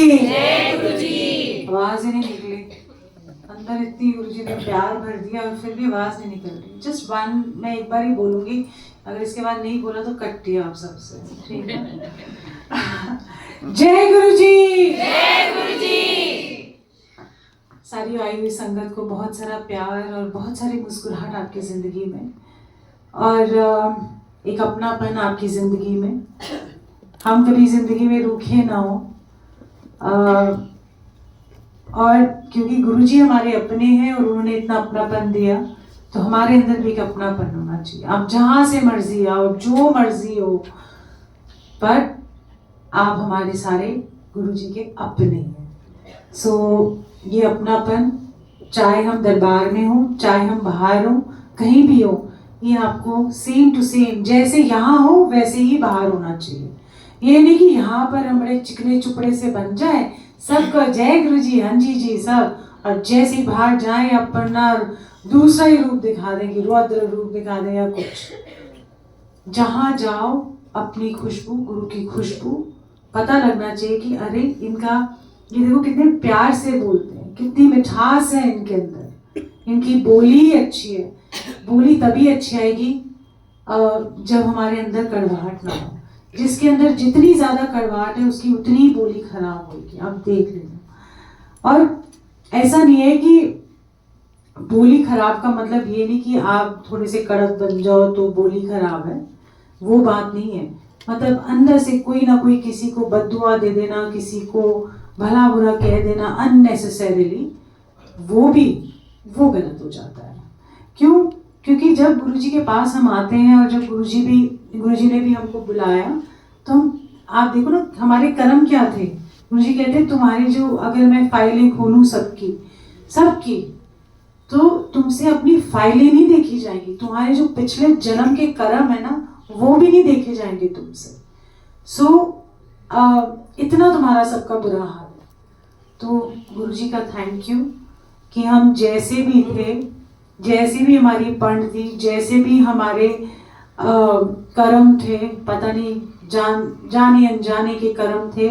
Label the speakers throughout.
Speaker 1: जय गुरुजी। आवाज ही नहीं निकली, अंदर इतनी गुरुजी ने प्यार भर दिया और फिर भी आवाज नहीं निकल रही। जस्ट वन, मैं एक बार ही बोलूंगी, अगर इसके बाद नहीं बोला तो कट्टी आप सबसे, ठीक है? जय गुरुजी। जय गुरुजी। सारी आई हुई संगत को बहुत सारा प्यार और बहुत सारी मुस्कुराहट आपकी जिंदगी में, और एक अपनापन आपकी जिंदगी में। हम कभी जिंदगी में रूखे ना हो, और क्योंकि गुरुजी हमारे अपने हैं और उन्होंने इतना अपनापन दिया, तो हमारे अंदर भी एक अपनापन होना चाहिए। आप जहां से मर्जी आओ, जो मर्जी हो, पर आप हमारे सारे गुरुजी के अपने हैं। सो ये अपनापन, चाहे हम दरबार में हो, चाहे हम बाहर हो, कहीं भी हो, ये आपको सेम टू सेम, जैसे यहाँ हो वैसे ही बाहर होना चाहिए। ये नहीं कि यहाँ पर हम बड़े चिकने चुपड़े से बन जाए, सबको जय गुरुजी, हाँ जी जी सब, और जैसे ही बाहर जाए अपना दूसरा ही रूप दिखा देंगे, रौद्र रूप दिखा दें या कुछ। जहाँ जाओ अपनी खुशबू, गुरु की खुशबू पता लगना चाहिए कि अरे इनका, ये देखो कितने प्यार से बोलते हैं, कितनी मिठास है इनके अंदर, इनकी बोली अच्छी है। बोली तभी अच्छी आएगी जब हमारे अंदर कड़वाहट ना हो। जिसके अंदर जितनी ज्यादा कड़वाहट है उसकी उतनी बोली खराब होगी, आप देख लेना। और ऐसा नहीं है कि बोली खराब का मतलब ये नहीं कि आप थोड़े से कड़क बन जाओ तो बोली खराब है, वो बात नहीं है। मतलब अंदर से कोई ना कोई किसी को बद्दुआ दे देना, किसी को भला बुरा कह देना अननेसेसरीली, वो गलत हो जाता है। क्यों? क्योंकि जब गुरुजी के पास हम आते हैं और जब गुरुजी ने भी हमको बुलाया, तो आप देखो ना हमारे कर्म क्या थे। गुरुजी कहते तुम्हारी जो, अगर मैं फाइलें खोलूं सबकी, तो तुमसे अपनी फाइलें नहीं देखी जाएंगी, तुम्हारे जो पिछले जन्म के कर्म है ना, वो भी नहीं देखे जाएंगे तुमसे। इतना तुम्हारा सबका बुरा हाल है। तो गुरुजी का थैंक यू कि हम जैसे भी थे, जैसे भी हमारी पढ़ थी, जैसे भी हमारे कर्म थे, पता नहीं जाने अनजाने के कर्म थे,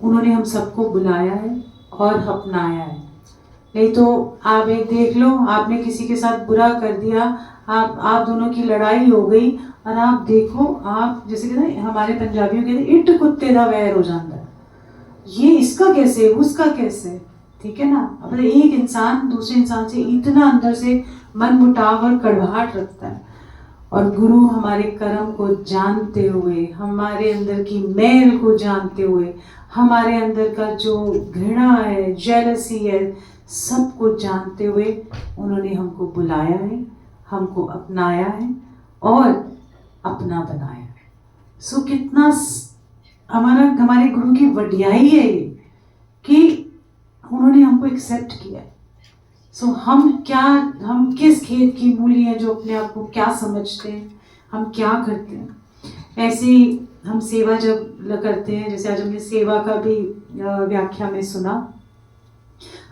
Speaker 1: उन्होंने हम सबको बुलाया है और अपनाया है। नहीं तो आप एक देख लो, आपने किसी के साथ बुरा कर दिया, आप दोनों की लड़ाई हो गई, और आप देखो, आप जैसे कहते हैं हमारे पंजाबियों कहते हैं इट कुत्ते दा वैर हो जाता है, ये इसका कैसे, उसका कैसे, ठीक है ना। अब एक इंसान दूसरे इंसान से इतना अंदर से मन मुटाव और कड़वाहट रखता है, और गुरु हमारे कर्म को जानते हुए, हमारे अंदर की मैल को जानते हुए, हमारे अंदर का जो घृणा है, जेलसी है, सबको जानते हुए उन्होंने हमको बुलाया है, हमको अपनाया है और अपना बनाया है। सो कितना हमारे गुरु की वडियाई है ये कि उन्होंने हमको एक्सेप्ट किया है। सो हम किस खेत की मूली हैं जो अपने आप को क्या समझते हैं, हम क्या करते हैं। ऐसे ही हम सेवा जब करते हैं, जैसे आज हमने सेवा का भी व्याख्या में सुना,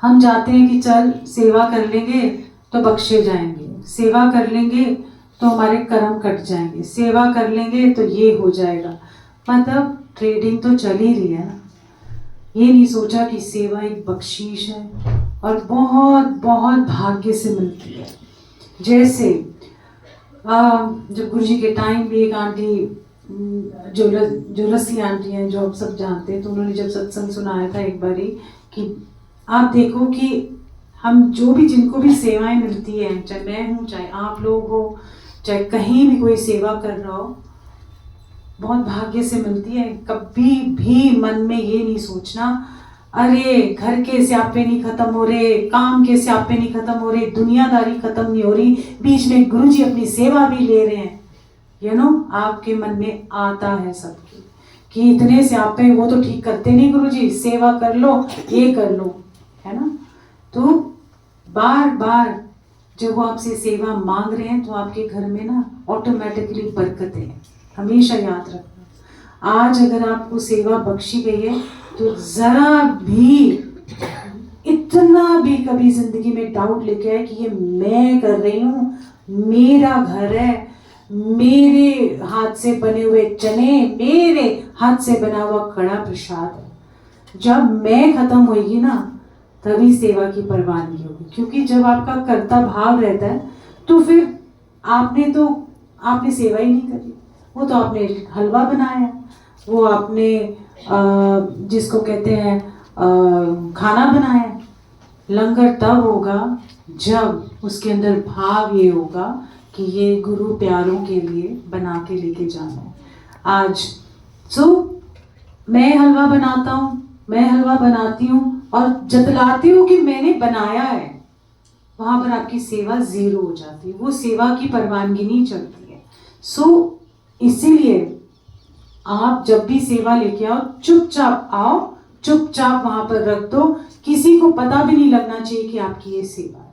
Speaker 1: हम जाते हैं कि चल सेवा कर लेंगे तो बख्शे जाएंगे, सेवा कर लेंगे तो हमारे कर्म कट जाएंगे, सेवा कर लेंगे तो ये हो जाएगा। मतलब ट्रेडिंग तो चल ही रही है ना। ये नहीं सोचा कि सेवा एक बख्शीश है और बहुत बहुत भाग्य से मिलती है। जैसे जब गुरुजी के टाइम भी एक आंटी, जो लस्सी आंटी हैं, जो आप सब जानते हैं, तो उन्होंने जब सत्संग सुनाया था एक बारी कि आप देखो कि हम जो भी, जिनको भी सेवाएं मिलती हैं, चाहे मैं हूँ, चाहे आप लोग हो, चाहे कहीं भी कोई सेवा कर रहा हो, बहुत भाग्य से मिलती है। कभी भी मन में ये नहीं सोचना अरे घर के स्यापे नहीं खत्म हो रहे, काम के स्यापे नहीं खत्म हो रहे, दुनियादारी खत्म नहीं हो रही, बीच में गुरुजी अपनी सेवा भी ले रहे हैं। आपके मन में आता है सबके कि इतने स्यापे वो तो ठीक करते नहीं गुरुजी, सेवा कर लो, ये कर लो, है ना। तो बार बार जब वो आपसे सेवा मांग रहे हैं तो आपके घर में ना ऑटोमेटिकली बरकतें हैं। हमेशा याद रखना, आज अगर आपको सेवा बख्शी गई है तो जरा भी, इतना भी कभी जिंदगी में डाउट लेके आए कि ये मैं कर रही हूँ, मेरा घर है, मेरे हाथ से बने हुए चने, मेरे हाथ से बना हुआ कड़ा प्रसाद है, जब मैं खत्म होगी ना तभी सेवा की परवानगी होगी, क्योंकि जब आपका कर्ता भाव रहता है तो फिर आपने सेवा ही नहीं करी। वो तो आपने हलवा बनाया, वो आपने जिसको कहते हैं खाना बनाया। लंगर तब होगा जब उसके अंदर भाव ये होगा कि ये गुरु प्यारों के लिए बना के लेके जाना है। आज मैं हलवा बनाता हूँ, मैं हलवा बनाती हूँ और जतलाती हूँ कि मैंने बनाया है, वहां पर आपकी सेवा जीरो हो जाती है, वो सेवा की परवानगी नहीं चलती है। इसीलिए आप जब भी सेवा लेके आओ, चुपचाप आओ, चुपचाप वहां पर रख दो, किसी को पता भी नहीं लगना चाहिए कि आपकी ये सेवा है।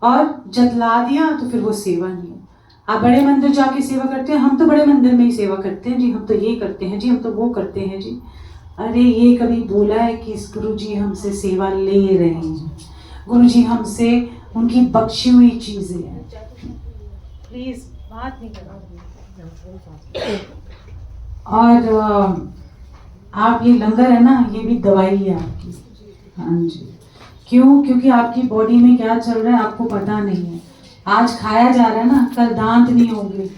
Speaker 1: और जतला दिया तो फिर वो सेवा नहीं है। आप बड़े मंदिर जाके सेवा करते हैं, हम तो बड़े मंदिर में ही सेवा करते हैं जी, हम तो ये करते हैं जी, हम तो वो करते हैं जी। अरे ये कभी बोला है कि गुरु जी हमसे सेवा ले रहे हैं? गुरु जी हमसे उनकी बख्शी हुई चीजें हैं। प्लीज बात नहीं करो। और आप ये लंगर है ना, ये भी दवाई है आपकी। हाँ जी, क्यों? क्योंकि आपकी बॉडी में क्या चल रहा है आपको पता नहीं है। आज खाया जा रहा है ना, कल दांत नहीं होंगे,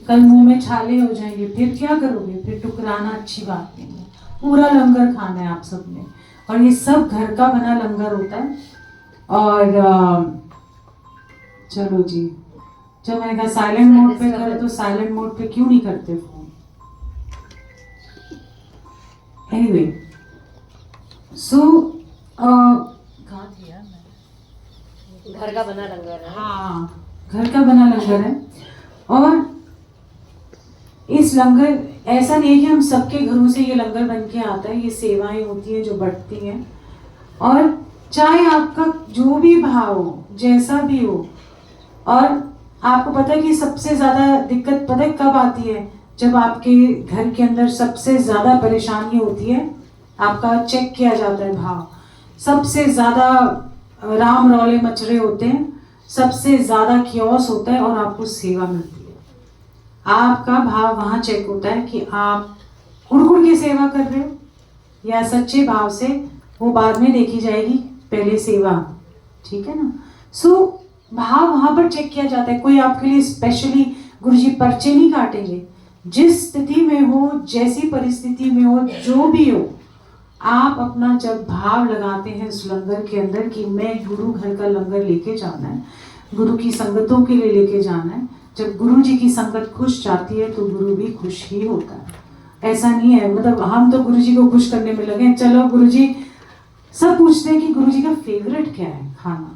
Speaker 1: कल मुंह में छाले हो जाएंगे, फिर क्या करोगे? फिर टुकराना अच्छी बात नहीं है। पूरा लंगर खाना है आप सबने, और ये सब घर का बना लंगर होता है। और चलो जी, जब मैंने कहा साइलेंट मोड पे करो तो साइलेंट मोड पे क्यों नहीं करते फोन? एनीवे,
Speaker 2: घर का बना लंगर है।
Speaker 1: हाँ, घर का बना लंगर है। और इस लंगर ऐसा नहीं है कि हम सबके घरों से ये लंगर बन के आता है, ये सेवाएं होती हैं जो बढ़ती हैं। और चाहे आपका जो भी भाव हो, जैसा भी हो, और आपको पता है कि सबसे ज्यादा दिक्कत पता है कब आती है? जब आपके घर के अंदर सबसे ज्यादा परेशानी होती है, आपका चेक किया जाता है भाव, सबसे ज्यादा राम रौले मच रहे होते हैं, सबसे ज्यादा क्योस होता है और आपको सेवा मिलती है। आपका भाव वहां चेक होता है कि आप कुड़कुड़ की सेवा कर रहे हो या सच्चे भाव से, वो बाद में देखी जाएगी, पहले सेवा। ठीक है ना? भाव वहां पर चेक किया जाता है। कोई आपके लिए स्पेशली गुरुजी पर्चे नहीं काटेंगे। जिस स्थिति में हो, जैसी परिस्थिति में हो, जो भी हो, आप अपना जब भाव लगाते हैं उस लंगर के अंदर कि मैं गुरु घर का लंगर लेके जाना है, गुरु की संगतों के लिए लेके जाना है, जब गुरु जी की संगत खुश जाती है तो गुरु भी खुश ही होता है। ऐसा नहीं है मतलब हम तो गुरु जी को खुश करने में लगे, चलो गुरु जी, सब पूछते हैं कि गुरु जी का फेवरेट क्या है खाना,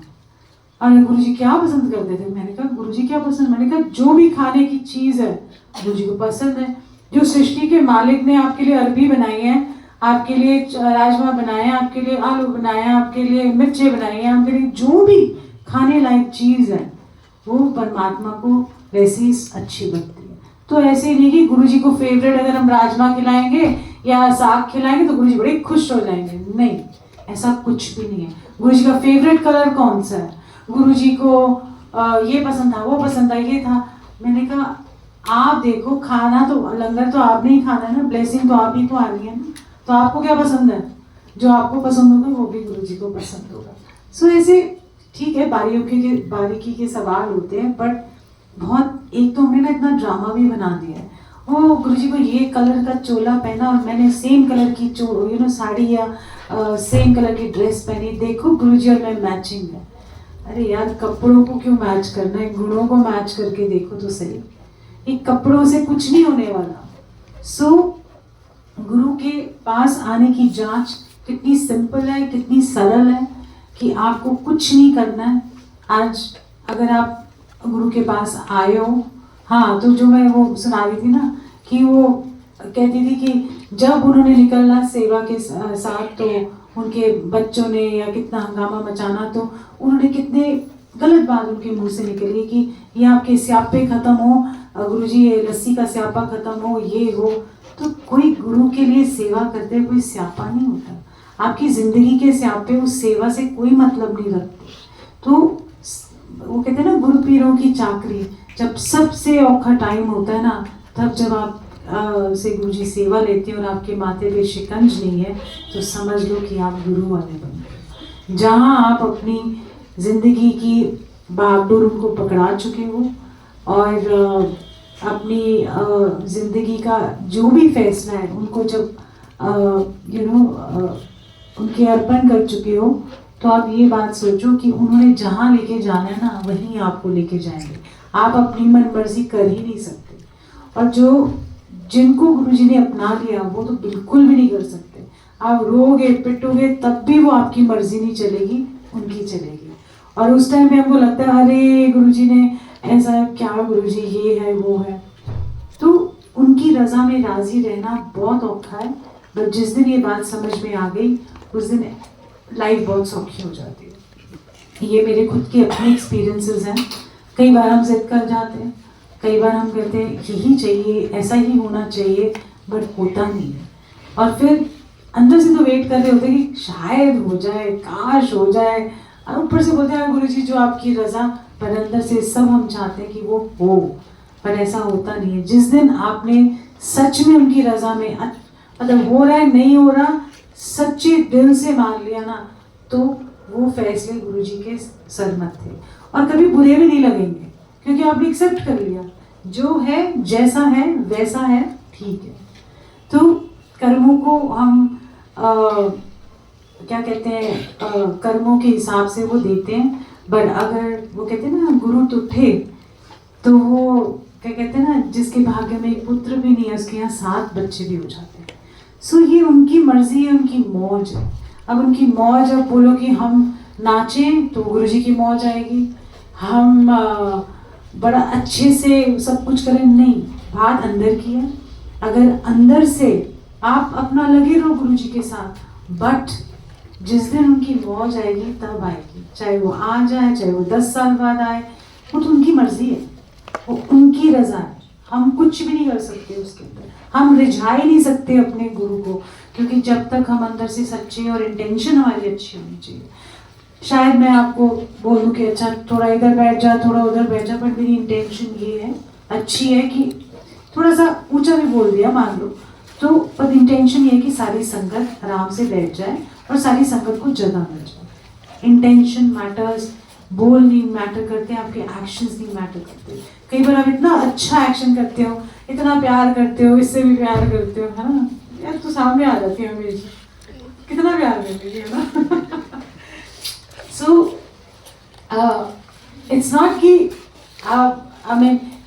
Speaker 1: और गुरु जी क्या पसंद करते थे? मैंने कहा गुरु जी क्या पसंद? मैंने कहा जो भी खाने की चीज है गुरु जी को पसंद है। जो सृष्टि के मालिक ने आपके लिए अरबी बनाई है, आपके लिए राजमा बनाए, आपके लिए आलू बनाए, आपके लिए मिर्चे बनाई है, आपके लिए जो भी खाने लायक चीज है वो परमात्मा को वैसी अच्छी लगती है। तो ऐसे ही नहीं कि गुरु जी को फेवरेट अगर हम राजमा खिलाएंगे या साग खिलाएंगे तो गुरु जी बड़े खुश हो जाएंगे, नहीं, ऐसा कुछ भी नहीं है। गुरु जी का फेवरेट कलर कौन सा है? गुरु जी को ये पसंद था, वो पसंद था, ये था। मैंने कहा आप देखो, खाना तो लंगर तो आपने ही खाना है ना, ब्लेसिंग तो आप ही को आनी है ना, तो आपको क्या पसंद है? जो आपको पसंद होगा वो भी गुरु जी को पसंद होगा। ऐसे ठीक है, बारीकी के सवाल होते हैं, बट बहुत एक तो हमने ना इतना ड्रामा भी बना दिया है। ओ गुरु जी को ये कलर का चोला पहना और मैंने सेम कलर की साड़ी या सेम कलर की ड्रेस पहनी, देखो गुरु जी और मैं मैचिंग है। अरे यार, कपड़ों को क्यों मैच करना है? गुणों को मैच करके देखो तो सही। ये कपड़ों से कुछ नहीं होने वाला। गुरु के पास आने की जांच कितनी सिंपल है, कितनी सरल है कि आपको कुछ नहीं करना है। आज अगर आप गुरु के पास आए हो, हाँ, तो जो मैं वो सुना रही थी ना कि वो कहती थी कि जब उन्होंने निकलना सेवा के साथ तो उनके बच्चों ने या कितना हंगामा मचाना, तो उन्होंने कितने गलत बात उनके मुंह से निकली कि ये आपके स्यापे खत्म हो गुरुजी, ये लस्सी का स्यापा खत्म हो, ये हो। तो कोई गुरु के लिए सेवा करते कोई स्यापा नहीं होता। आपकी जिंदगी के स्यापे उस सेवा से कोई मतलब नहीं रखते। तो वो कहते हैं ना, गुरु पीरों की चाकरी, जब सबसे औखा टाइम होता है ना, तब जब आप से गुरुजी सेवा लेते हैं और आपके माथे पे शिकंज नहीं है, तो समझ लो कि आप गुरु वाले बन गए। जहाँ आप अपनी जिंदगी की बागडोर उनको पकड़ा चुके हो और अपनी जिंदगी का जो भी फैसला है उनको जब उनके अर्पण कर चुके हो, तो आप ये बात सोचो कि उन्होंने जहाँ लेके जाना है ना, वहीं आपको लेके जाएंगे। आप अपनी मन मर्जी कर ही नहीं सकते, और जिनको गुरुजी ने अपना लिया वो तो बिल्कुल भी नहीं कर सकते। आप रोगे पिटोगे तब भी वो आपकी मर्जी नहीं चलेगी, उनकी चलेगी। और उस टाइम पे हमको लगता है अरे गुरुजी ने ऐसा क्या, गुरुजी ये है वो है, तो उनकी रजा में राजी रहना बहुत औखा है। बट जिस दिन ये बात समझ में आ गई, उस दिन लाइफ बहुत सौखी हो जाती है। ये मेरे खुद के अपने एक्सपीरियंसेस हैं। कई बार हम जिद कर जाते हैं, कई बार हम कहते हैं यही चाहिए, ऐसा ही होना चाहिए, बट होता नहीं है। और फिर अंदर से तो वेट कर रहे होते हैं कि शायद हो जाए, काश हो जाए, और ऊपर से बोलते हैं गुरुजी जो आपकी रजा, पर अंदर से सब हम चाहते हैं कि वो हो, पर ऐसा होता नहीं है। जिस दिन आपने सच में उनकी रजा में मतलब हो रहा है नहीं हो रहा, सच्चे दिल से मान लिया ना, तो वो फैसले गुरुजी के सरमत थे और कभी बुरे भी नहीं लगेंगे, क्योंकि आपने एक्सेप्ट कर लिया जो है, जैसा है वैसा है, ठीक है। तो कर्मों को हम क्या कहते हैं, कर्मों के हिसाब से वो देते हैं। बट अगर वो कहते हैं ना गुरु तुठे, तो वो क्या कहते हैं ना, जिसके भाग्य में एक पुत्र भी नहीं है उसके यहाँ 7 बच्चे भी हो जाते हैं। सो ये उनकी मर्जी है, उनकी मौज है। अब उनकी मौज, अब बोलो कि हम नाचें तो गुरुजी की मौज आएगी, हम बड़ा अच्छे से सब कुछ करें, नहीं, बात अंदर की है। अगर अंदर से आप अपना लगे रहो गुरुजी के साथ, बट जिस दिन उनकी मौज आएगी तब आएगी, चाहे वो आ जाए, चाहे वो 10 साल बाद आए, वो तो उनकी मर्जी है, वो उनकी रजा है। हम कुछ भी नहीं कर सकते उसके अंदर, हम रिझा ही नहीं सकते अपने गुरु को, क्योंकि जब तक हम अंदर से सच्चे और इंटेंशन हमारी अच्छी होनी चाहिए। शायद मैं आपको बोलूँ कि अच्छा थोड़ा इधर बैठ जा, थोड़ा उधर बैठ जा, बट मेरी इंटेंशन ये है, अच्छी है कि थोड़ा सा ऊंचा भी बोल दिया मान लो, तो पर इंटेंशन ये है कि सारी संगत आराम से बैठ जाए और सारी संगत को जगह मिल जाए। इंटेंशन मैटर्स, बोल नहीं मैटर करते, आपके एक्शंस नहीं मैटर करते। कई बार आप इतना अच्छा एक्शन करते हो, इतना प्यार करते हो, इससे भी प्यार करते हो, है ना, यार तो सामने आ जाती है मेरी, कितना प्यार करती है ना। सो इट्स नॉट कि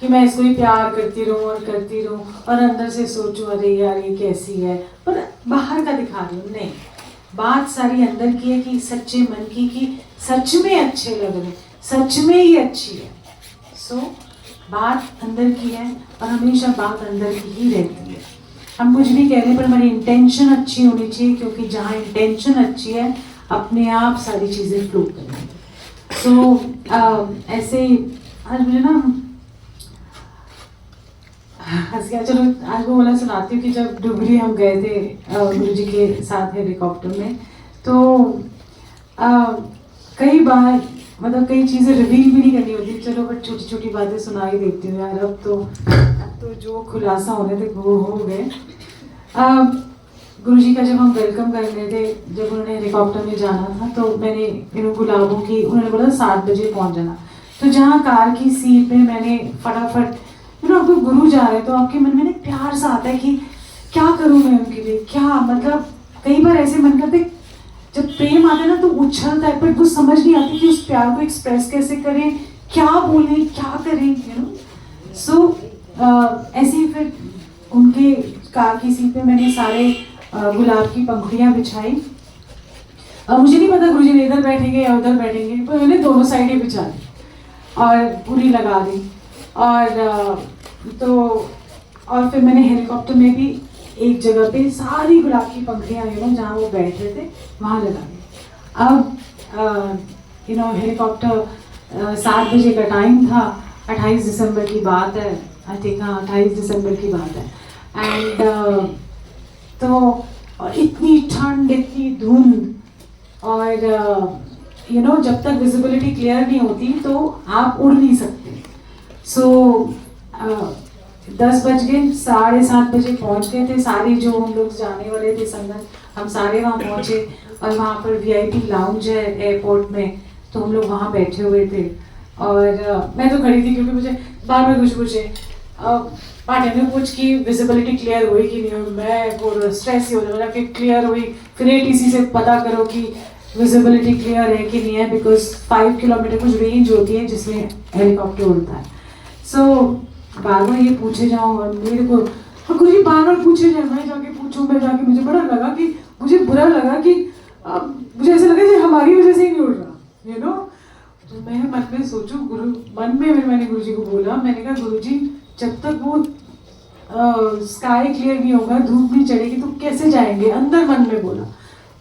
Speaker 1: कि मैं इसको ही प्यार करती रहूँ और करती रहूँ और अंदर से सोचूं अरे यार ये कैसी है, पर बाहर का दिखा रही हूँ, नहीं। बात सारी अंदर की है कि सच्चे मन की, कि सच में अच्छे लग रहे, सच में ही अच्छी है। सो बात अंदर की है और हमेशा बात अंदर की ही रहती है। हम कुछ भी कह रहे हैं पर हमारी इंटेंशन अच्छी होनी चाहिए, क्योंकि जहाँ इंटेंशन अच्छी है अपने आप सारी चीज़ें फ्लो करेंगी। सो ऐसे ही आज मुझे ना हंस गया। चलो आज वो वाला सुनाती हूँ कि जब डुगरी हम गए थे गुरुजी के साथ हेलीकॉप्टर में, तो कई बार मतलब कई चीज़ें रिवील भी नहीं करनी होती, चलो बट छोटी छोटी बातें सुना ही देती हूँ यार। अब तो जो खुलासा होने थे वो हो गए। गुरुजी का जब हम वेलकम कर रहे थे, जब उन्होंने हेलीकॉप्टर में जाना था, तो मैंने गुलाबों की, उन्होंने बोला 7 बजे पहुँच जाना, तो जहाँ कार की सीट पे मैंने फटाफट आपको गुरु जा रहे, तो आपके मन में ना प्यार सा आता है कि क्या करूं मैं उनके लिए, क्या मतलब कई बार ऐसे मन करते, जब प्रेम आता है ना तो उछलता है, पर कुछ समझ नहीं आती कि उस प्यार को एक्सप्रेस कैसे करें, क्या बोलें, क्या करें, सो ऐसे ही फिर उनके कार की सीट पे मैंने सारे गुलाब की पंखुड़ियाँ बिछाई। मुझे नहीं पता गुरुजी ने इधर बैठेंगे या उधर बैठेंगे, पर मैंने दोनों साइडें बिछा दी और पूरी लगा दी। और फिर मैंने हेलीकॉप्टर में भी एक जगह पे सारी गुलाब की पंखुड़ियाँ जहाँ वो बैठ रहे थे वहाँ लगा दी। अब हेलीकॉप्टर 7 बजे का टाइम था, 28 दिसंबर की बात है, आई थिंक, हाँ 28 दिसंबर की बात है। एंड तो और इतनी ठंड, इतनी धुंध, और जब तक विजिबिलिटी क्लियर नहीं होती तो आप उड़ नहीं सकते। सो 10 बज गए, 7:30 बजे पहुंच गए थे सारे जो हम लोग जाने वाले थे संगत, हम सारे वहाँ पहुंचे। और वहाँ पर VIP लाउंज है एयरपोर्ट में, तो हम लोग वहाँ बैठे हुए थे। और मैं तो खड़ी थी क्योंकि मुझे बार बार कुछ पूछे, पार्टनर ने पूछ कि विजिबिलिटी क्लियर हुई कि नहीं हुई। मैं वो स्ट्रेस ही हो रहा था कि क्लियर हुई, फिर ATC से पता करो कि विजिबिलिटी क्लियर है कि नहीं है, बिकॉज 5 किलोमीटर कुछ रेंज होती है जिसमें हेलीकॉप्टर उड़ता है। सो बार बार ये पूछे जाऊँ और मेरे को गुरु जी बार बार पूछे जाए, मैं जाके पूछूं, मैं जाके, मुझे बड़ा लगा कि मुझे बुरा लगा कि मुझे ऐसा लगा कि हमारी वजह से ही नहीं उड़ रहा, यू नो। तो मैं मन में सोचूं, मन में मैंने गुरु जी को बोला, मैंने कहा गुरु जी जब तक वो स्काई क्लियर नहीं होगा, धूप नहीं चढ़ेगी तो कैसे जाएंगे, अंदर मन में बोला।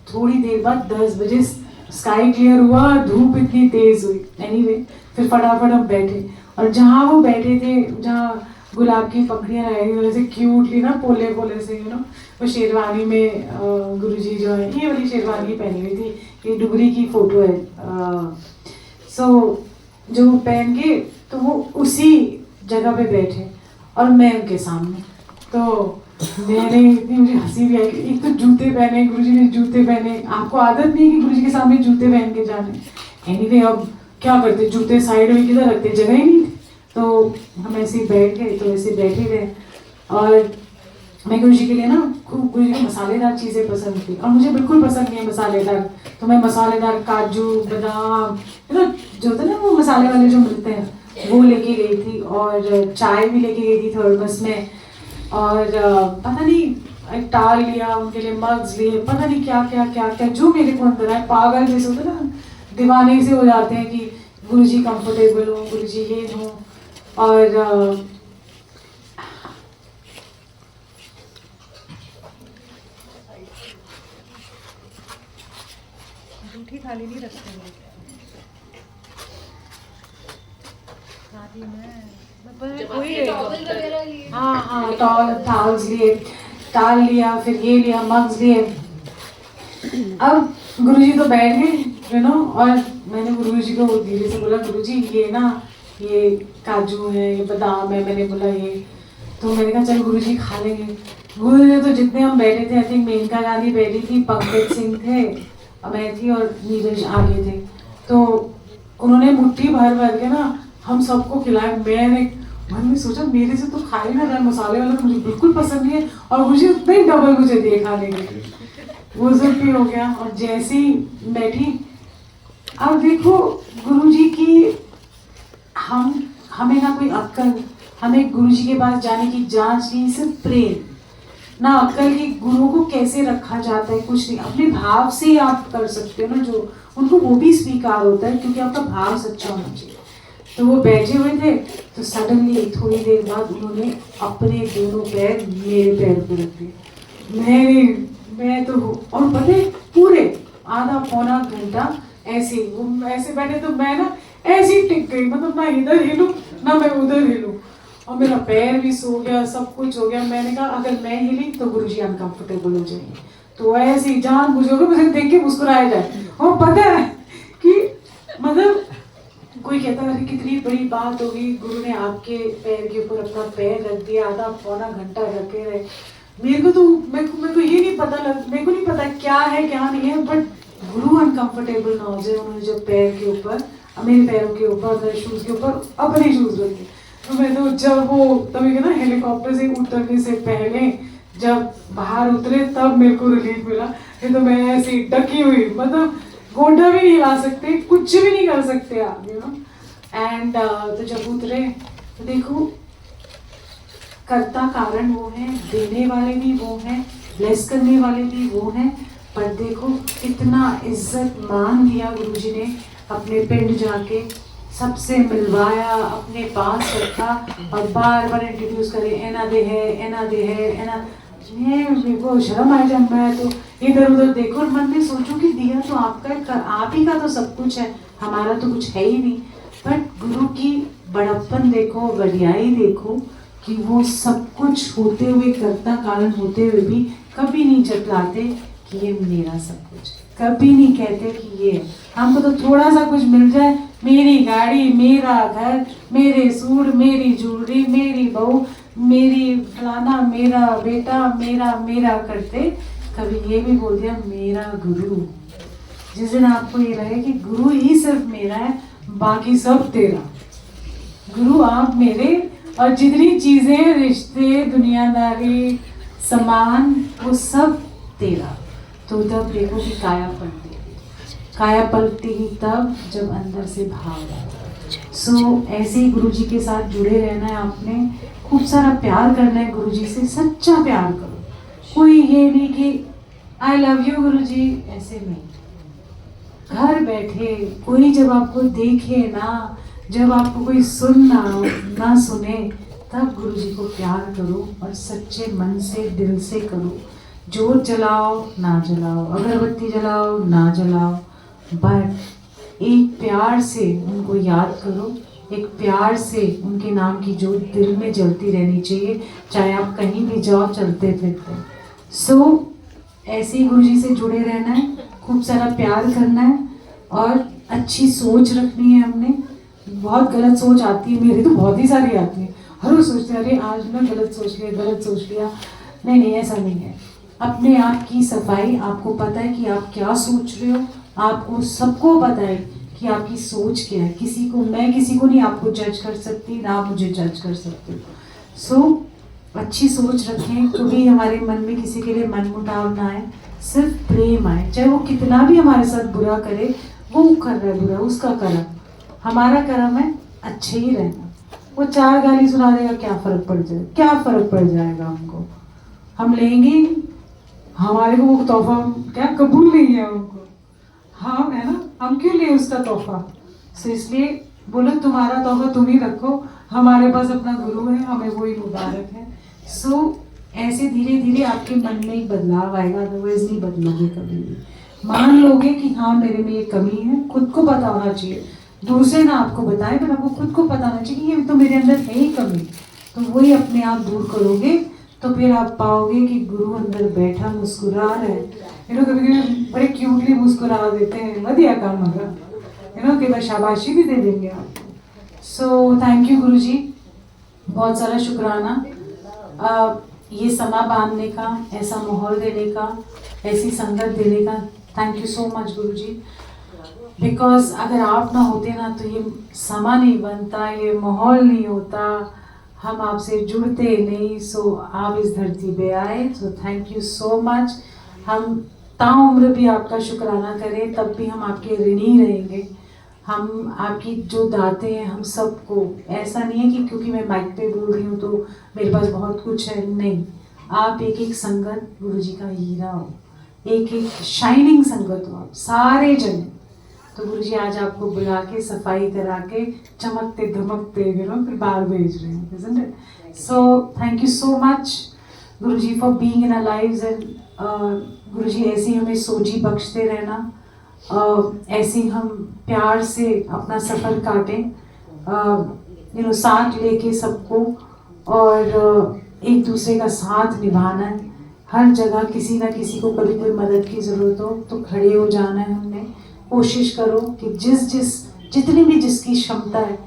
Speaker 1: थोड़ी देर बाद 10 बजे स्काई क्लियर हुआ, धूप इतनी तेज हुई। एनीवे फिर फटाफट हम बैठे, और जहाँ वो बैठे थे, जहाँ गुलाब की पंखड़ियाँ लगाई थी वैसे क्यूटली ना, पोले पोले से, यू नो, वो शेरवानी में गुरुजी जो है, ये वाली शेरवानी पहनी हुई थी, ये डुगरी की फोटो है। सो जो पहन के तो वो उसी जगह पे बैठे और मैं उनके सामने। तो मैंने इतनी, मुझे हंसी भी आई, एक तो जूते पहने, गुरुजी ने जूते पहने, आपको आदत नहीं कि गुरुजी के सामने जूते पहन के जाने। एनीवे अब क्या करते, जूते साइड में किधर रखते, जगह ही नहीं थी। तो हम ऐसे ही बैठ गए, तो ऐसे बैठे रहे। और मैं गुरुजी के लिए ना खूब, गुरुजी को मसालेदार चीज़ें पसंद थी और मुझे बिल्कुल पसंद नहीं है मसालेदार। तो मैं मसालेदार काजू बादाम, यू नो, जो होते हैं ना वो मसाले वाले जो मिलते हैं, वो लेके गई थी। और चाय भी लेके गई थी थर्मस में। और पता नहीं एक टाल लिया उनके लिए, मग्स लिए, पता नहीं क्या क्या क्या क्या जो मेरे को अंदर है, पागल जैसे होते ना, दीवाने से हो जाते हैं कि गुरुजी कंफर्टेबल हो, गुरुजी ये हो। और
Speaker 3: जूठी थाली नहीं रखते हैं।
Speaker 1: हाँ हाँ, टाल्स लिए, टाल लिया, फिर ये लिया, मग्स लिए। अब गुरुजी तो बैठ गए, यू नो। और मैंने गुरुजी को धीरे से बोला, गुरुजी ये ना, ये काजू है, ये बादाम है, मैंने बोला ये। तो मैंने कहा चल गुरुजी खा लेंगे। गुरुजी ने तो जितने हम बैठे थे, आई थिंक मेनका गांधी बैठी थी, पंकज सिंह थे, मैं थी और नीरज आगे थे। तो उन्होंने मुट्ठी भर भर के ना हम सबको खिलाया। मैंने मन में सोचा मेरे से तो खा ही ना जाए, मसाले वाला मुझे बिल्कुल पसंद नहीं है, और मुझे उतना ही डबल मुझे दिए खाने के लिए। वो सब भी हो गया। और जैसे ही बैठी, अब देखो गुरुजी की, हमें ना कोई अक्ल, हमें गुरुजी के पास जाने की जांच नहीं, सिर्फ प्रेम, ना अक्ल की गुरु को कैसे रखा जाता है, कुछ नहीं, अपने भाव से आप कर सकते हो ना, जो उनको वो भी स्वीकार होता है, क्योंकि आपका भाव सच्चा होना चाहिए। तो वो बैठे हुए थे, तो सडनली थोड़ी देर बाद उन्होंने अपने दोनों पैर मेरे पैर पे रख दिए। मैं तो, और पता है पूरे आधा पौना घंटा ऐसे वो ऐसे बैठे, तो मैं ना ऐसे ही टिक गई, मतलब ना इधर हिलूं ना मैं उधर हिलूं, और मेरा पैर भी सो गया, सब कुछ हो गया। मैंने कहा अगर मैं हिली तो गुरुजी अनकंफर्टेबल हो जाएंगे, तो ऐसे ही जानबूझकर मुझे देख के मुस्कुराया जाए। और पता है कि मतलब कोई कहता है कितनी बड़ी बात होगी, गुरु ने आपके पैर के ऊपर अपना पैर रख दिया, आधा पौना घंटा रखे रहे। मेरे को ये नहीं पता मेरे को नहीं पता क्या है क्या नहीं है, बट गुरु अनकंफर्टेबल ना हो जाए। उन्होंने जब पैर के ऊपर, मेरे पैरों के ऊपर, शूज के ऊपर अपने शूज रखे, तो मैं तो जब वो तभी ना हेलीकॉप्टर से उतरने से पहले जब बाहर उतरे तब मेरे को रिलीफ मिला। नहीं तो मैं ऐसी डकी हुई, मतलब गोंडा भी नहीं हिला सकते, कुछ भी नहीं कर सकते आप, यू नो। एंड तो जब उतरे तो देखो, कर्ता कारण वो है, देने वाले भी वो हैं, ब्लेस करने वाले भी वो हैं। पर देखो कितना इज्जत मान दिया गुरुजी ने, अपने पिंड जाके सबसे मिलवाया, अपने पास रखा और बार बार इंट्रोड्यूस करे, एना दे है, एना दे है, एना। मेरे को शर्म आ जाए, मैं तो इधर उधर देखो और मन में सोचूं कि दिया तो आपका, आप ही का तो सब कुछ है, हमारा तो कुछ है ही नहीं। बट गुरु की बड़प्पन देखो, वडियाई देखो कि वो सब कुछ होते हुए, कर्ता कारण होते हुए भी कभी नहीं जतलाते कि ये मेरा सब कुछ, कभी नहीं कहते कि ये हमको तो थोड़ा सा कुछ मिल जाए, मेरी गाड़ी, मेरा घर, मेरे सूट, मेरी ज्वेलरी, मेरी बहू, मेरी फलाना, मेरा बेटा, मेरा मेरा करते कभी ये भी बोल दिया मेरा गुरु। जिस दिन आपको ये लगे कि गुरु ही सिर्फ मेरा है, बाकी सब तेरा, गुरु आप मेरे, और जितनी चीजें, रिश्ते, दुनियादारी, सामान, वो सब तेरा। तो तब देखो कि काया पलटी, काया पलटी ही तब जब अंदर से भाव आता। सो ऐसे ही गुरु जी के साथ जुड़े रहना है आपने, खूब सारा प्यार करना है गुरु जी से, सच्चा प्यार करो। कोई ये नहीं कि आई लव यू गुरु जी, ऐसे नहीं। घर बैठे कोई जब आपको देखे ना, जब आपको कोई ना सुने, तब गुरु जी को प्यार करो और सच्चे मन से, दिल से करो। जोत जलाओ ना जलाओ, अगरबत्ती जलाओ ना जलाओ, बट एक प्यार से उनको याद करो, एक प्यार से उनके नाम की जोत दिल में जलती रहनी चाहिए, चाहे आप कहीं भी जाओ चलते फिरते। सो ऐसे ही गुरु जी से जुड़े रहना है, खूब सारा प्यार करना है और अच्छी सोच रखनी है हमने। बहुत गलत सोच आती है, मेरी तो बहुत ही सारी आती है, हर रोज सोचते हैं अरे आज मैं गलत सोच लिया। नहीं नहीं, ऐसा नहीं है। अपने आप की सफाई, आपको पता है कि आप क्या सोच रहे हो, आपको सबको पता है कि आपकी सोच क्या है। मैं किसी को नहीं आपको जज कर सकती, ना आप मुझे जज कर सकते हो। सो अच्छी सोच रखें, कभी हमारे मन में किसी के लिए मनमुटाव ना आए, सिर्फ प्रेम आए। चाहे वो कितना भी हमारे साथ बुरा करे, वो कर रहा है बुरा, उसका कर्म, हमारा कर्म है अच्छे ही रहना। वो 4 गाली सुना देगा, क्या फर्क पड़ जाएगा हमको, हम लेंगे ही नहीं, हमारे को वो तोहफा क्या कबूल नहीं है हमको, हाँ है ना, हम क्यों ले उसका तोहफा। सो इसलिए बोलो तुम्हारा तोहफा तुम ही रखो, हमारे पास अपना गुरु है, हमें वो ही मुबारक है। सो ऐसे धीरे धीरे आपके मन में एक बदलाव आएगा, अदरवाइज नहीं बदलोगे कभी भी। मान लोगे कि हाँ मेरे में ये कमी है, खुद को पता होना चाहिए, दूसरे ना आपको बताए, पर आपको खुद को पता होना चाहिए कि ये तो मेरे अंदर है ही कमी। तो वही अपने आप दूर करोगे, तो फिर आप पाओगे कि गुरु अंदर बैठा मुस्कुरा रहा है। कभी कभी बड़े क्यूटली मुस्कुरा देते हैं, बढ़िया काम होगा, कि बस शाबाशी भी दे देंगे आपको। सो थैंक यू गुरु जी, बहुत सारा शुक्राना ये समा बांधने का, ऐसा माहौल देने का, ऐसी संगत देने का। Thank you so much Guru ji, because अगर आप ना होते ना तो ये समा नहीं बनता, ये माहौल नहीं होता, हम आपसे जुड़ते नहीं। सो आप इस धरती पे आए, so thank you so much. हम ताउम्र भी आपका शुक्राना करें तब भी हम आपके ऋणी रहेंगे। हम आपकी जो दाते हैं हम सबको, ऐसा नहीं है कि क्योंकि मैं माइक पे बोल रही हूँ तो मेरे पास बहुत कुछ है, नहीं। आप एक एक संगत गुरु जी का हीरा हो, एक एक शाइनिंग संगत हो आप सारे जन। तो गुरु जी आज आपको बुला के सफाई करा के चमकते धमकते फिर बाहर भेज रहे हैं, isn't it? So thank you so much Guru ji for being in our lives and गुरु जी ऐसे ही हमें सोची बख्शते रहना, ऐसे ही हम प्यार से अपना सफ़र काटें, साथ लेके सबको, और एक दूसरे का साथ निभाना है। हर जगह किसी ना किसी को कभी कोई मदद की ज़रूरत हो तो खड़े हो जाना है हमने। कोशिश करो कि जितनी भी जिसकी क्षमता है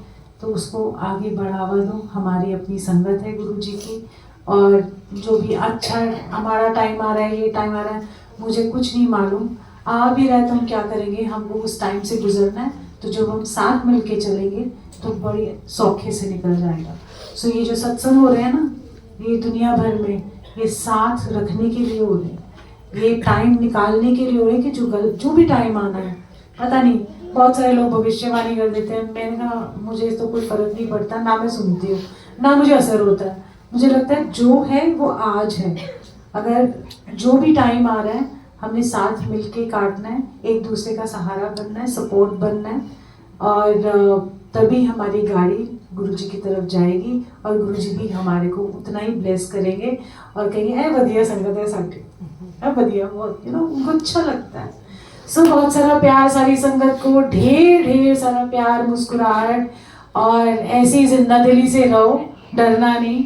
Speaker 1: तो उसको आगे बढ़ावा दो। हमारी अपनी संगत है गुरु जी की, और जो भी अच्छा हमारा टाइम आ रहा है, ये टाइम आ रहा है, मुझे कुछ नहीं मालूम, आ भी रहा है तो हम क्या करेंगे, हमको उस टाइम से गुजरना है। तो जब हम साथ मिल के चलेंगे तो बड़ी सौखे से निकल जाएगा। सो ये जो सत्संग हो रहे हैं ना, ये दुनिया भर में ये साथ रखने के लिए हो रहे हैं, ये टाइम निकालने के लिए हो रहे हैं कि जो भी टाइम आना है, पता नहीं, बहुत सारे लोग भविष्यवाणी कर देते हैं। मैंने कहा मुझे तो कोई फर्क नहीं पड़ता, ना मैं सुनती हूँ ना मुझे असर होता है। मुझे लगता है जो है वो आज है। अगर जो भी टाइम आ रहा है हमने साथ मिलके काटना है, एक दूसरे का सहारा बनना है, सपोर्ट बनना है, और तभी हमारी गाड़ी गुरु जी की तरफ जाएगी और गुरु जी भी हमारे को उतना ही ब्लेस करेंगे और कहेंगे ए बढ़िया संगत है साथी, बढ़िया, बहुत उनको अच्छा लगता है। सो बहुत सारा प्यार सारी संगत को, ढेर सारा प्यार, मुस्कुराहट, और ऐसे ही जिंदा दिली से रहो, डरना नहीं,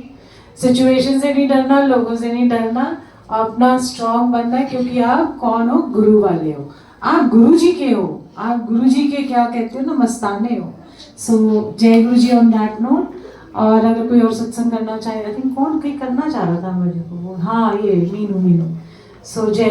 Speaker 1: सिचुएशन से नहीं डरना, लोगों से नहीं डरना, अपना स्ट्रांग बनना है, क्योंकि आप कौन हो, गुरु वाले हो, आप गुरु जी के हो, आप गुरु जी के क्या कहते हो ना, मस्ताने हो। सो जय गुरु जी ऑन दैट नोट। और अगर कोई और सत्संग करना चाहे, आई थिंक कौन कोई करना चाह रहा था मेरे को, हाँ ये मीनू मीनू। सो जय